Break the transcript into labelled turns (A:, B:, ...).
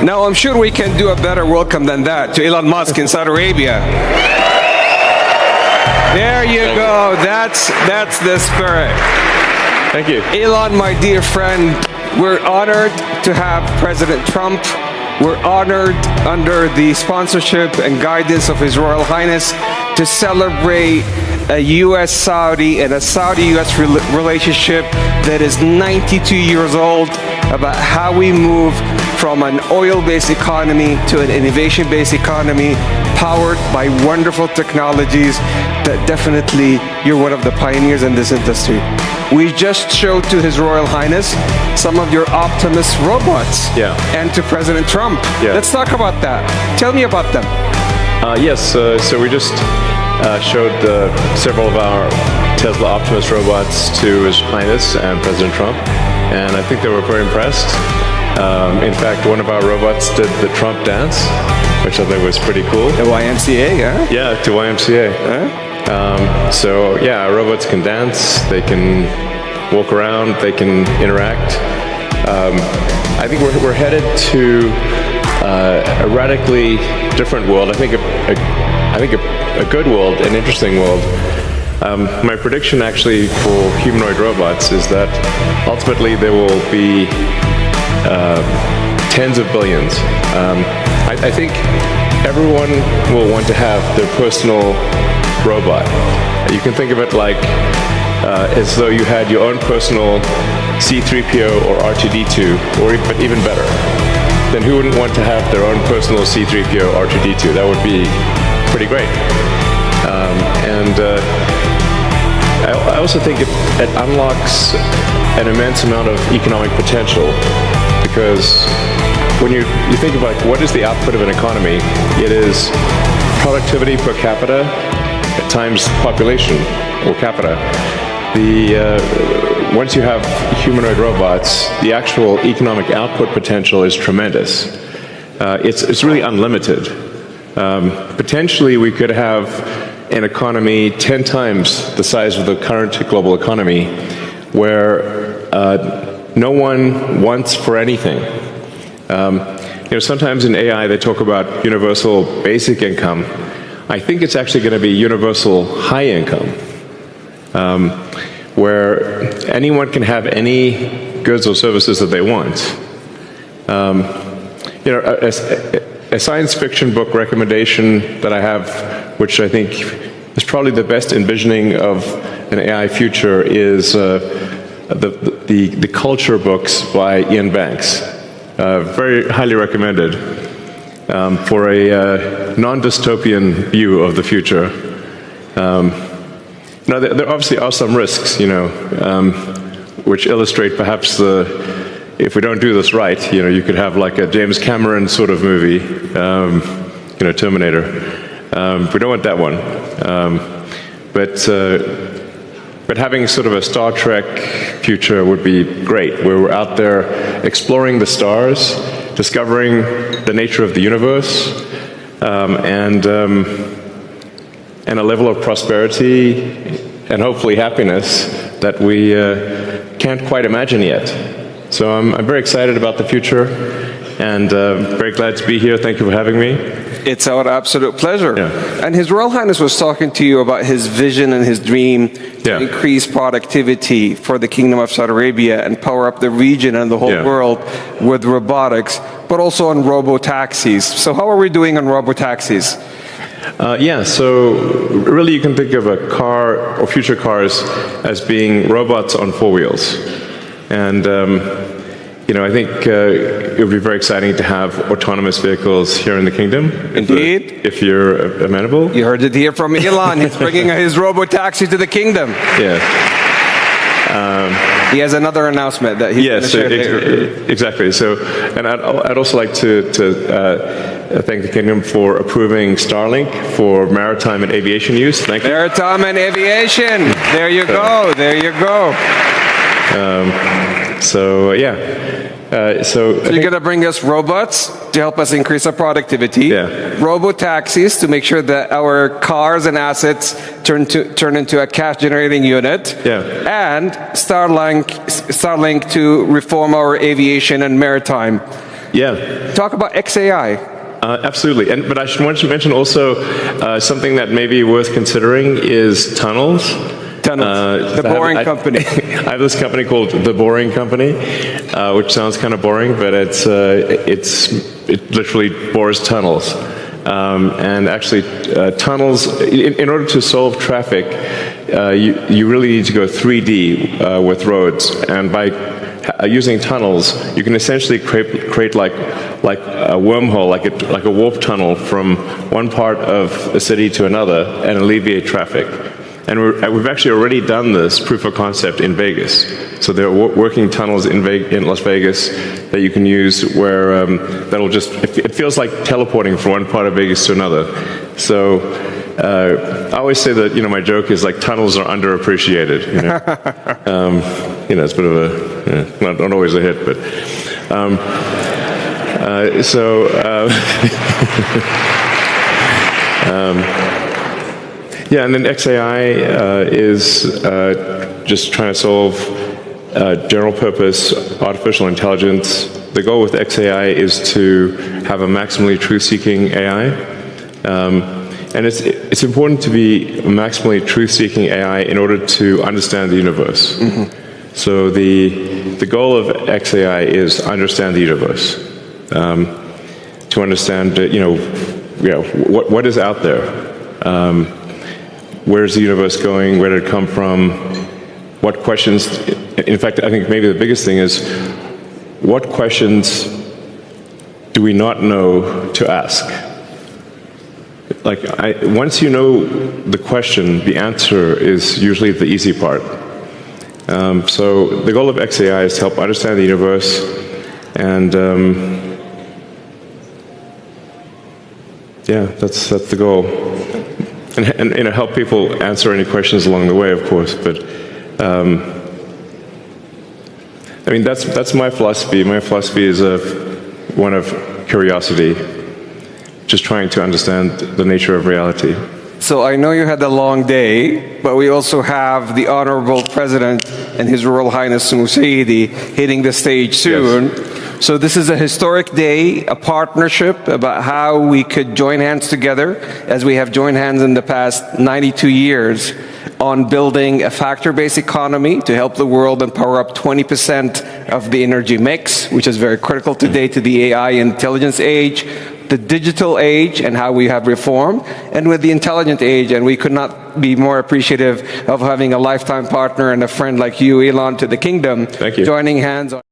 A: Now, I'm sure we can do a better welcome than that to Elon Musk in Saudi Arabia. There you go. That's the spirit.
B: Thank you.
A: Elon, my dear friend, we're honored to have President Trump. We're honored under the sponsorship and guidance of His Royal Highness to celebrate a U.S.-Saudi and a Saudi-U.S. relationship that is 92 years old, about how we move from an oil-based economy to an innovation-based economy powered by wonderful technologies that definitely you're one of the pioneers in this industry. We just showed to His Royal Highness some of your Optimus robots, and to President Trump. Let's talk about that. Tell me about them.
B: Yes, so we just showed several of our Tesla Optimus robots to His Highness and President Trump, and I think they were very impressed. In fact, one of our robots did the Trump dance, which I think was pretty cool.
A: The YMCA, yeah?
B: Yeah, to YMCA. So yeah, our robots can dance, they can walk around, they can interact. I think we're headed to a radically different world. I think a good world, an interesting world. My prediction actually for humanoid robots is that ultimately there will be tens of billions. I think everyone will want to have their personal robot. You can think of it like as though you had your own personal C-3PO or R2-D2, but even better. Then who wouldn't want to have their own personal C-3PO or R2-D2? That would be pretty great. I also think it unlocks an immense amount of economic potential, because when you think about what is the output of an economy, it is productivity per capita times population or capita. Once you have humanoid robots, the actual economic output potential is tremendous. It's really unlimited. Potentially, we could have an economy 10 times the size of the current global economy, where no one wants for anything. Sometimes in AI they talk about universal basic income. I think it's actually going to be universal high income, where anyone can have any goods or services that they want. A science fiction book recommendation that I have, which I think is probably the best envisioning of an AI future, is the culture books by Ian Banks. Very highly recommended for a non-dystopian view of the future. Now, there obviously are some risks, which illustrate perhaps if we don't do this right, you could have like a James Cameron sort of movie, Terminator. We don't want that one. But having sort of a Star Trek future would be great, where we're out there exploring the stars, discovering the nature of the universe, and a level of prosperity and hopefully happiness that we can't quite imagine yet. So I'm very excited about the future, and very glad to be here. Thank you for having me.
A: It's our absolute pleasure. And His Royal Highness was talking to you about his vision and his dream to increase productivity for the Kingdom of Saudi Arabia and power up the region and the whole world with robotics, but also on robo-taxis. So how are we doing on robo-taxis?
B: So really you can think of a car or future cars as being robots on four wheels. And I think it would be very exciting to have autonomous vehicles here in the kingdom.
A: Indeed.
B: If you're amenable.
A: You heard it here from Elon. He's bringing his robo-taxi to the kingdom. He has another announcement that he's going to share later.
B: Exactly. So, and I'd also like to thank the kingdom for approving Starlink for maritime and aviation use. Thank you.
A: Maritime and aviation. There you go. There you go.
B: So
A: you're going to bring us robots to help us increase our productivity, robo-taxis to make sure that our cars and assets turn into a cash-generating unit, and Starlink to reform our aviation and maritime.
B: Yeah.
A: Talk about XAI.
B: Absolutely. But I should want to mention also something that may be worth considering is tunnels.
A: The Boring Company.
B: I have this company called The Boring Company, which sounds kind of boring, but it literally bores tunnels. And actually, tunnels, in order to solve traffic, you really need to go 3D with roads. And by using tunnels, you can essentially create like a wormhole, like a warp tunnel from one part of a city to another and alleviate traffic. And we've actually already done this proof of concept in Vegas. So there are working tunnels in Las Vegas that you can use where that'll just, it feels like teleporting from one part of Vegas to another. So I always say that, my joke is like tunnels are underappreciated. It's a bit of a, not always a hit, but. Yeah, and then XAI is just trying to solve general purpose artificial intelligence. The goal with XAI is to have a maximally truth-seeking AI. And it's important to be a maximally truth-seeking AI in order to understand the universe. Mm-hmm. So the goal of XAI is understand the universe. To understand, what is out there. Where's the universe going? Where did it come from? What questions, in fact, I think maybe the biggest thing is, what questions do we not know to ask? Once you know the question, the answer is usually the easy part. So the goal of XAI is to help understand the universe and that's the goal. And help people answer any questions along the way, of course. But that's my philosophy. My philosophy is one of curiosity, just trying to understand the nature of reality.
A: So I know you had a long day, but we also have the Honorable President and His Royal Highness Musaidi hitting the stage soon.
B: Yes.
A: So this is a historic day, a partnership about how we could join hands together, as we have joined hands in the past 92 years, on building a factor-based economy to help the world and power up 20% of the energy mix, which is very critical today to the AI intelligence age, the digital age, and how we have reformed, and with the intelligent age. And we could not be more appreciative of having a lifetime partner and a friend like you, Elon, to the kingdom.
B: Thank you.
A: Joining hands on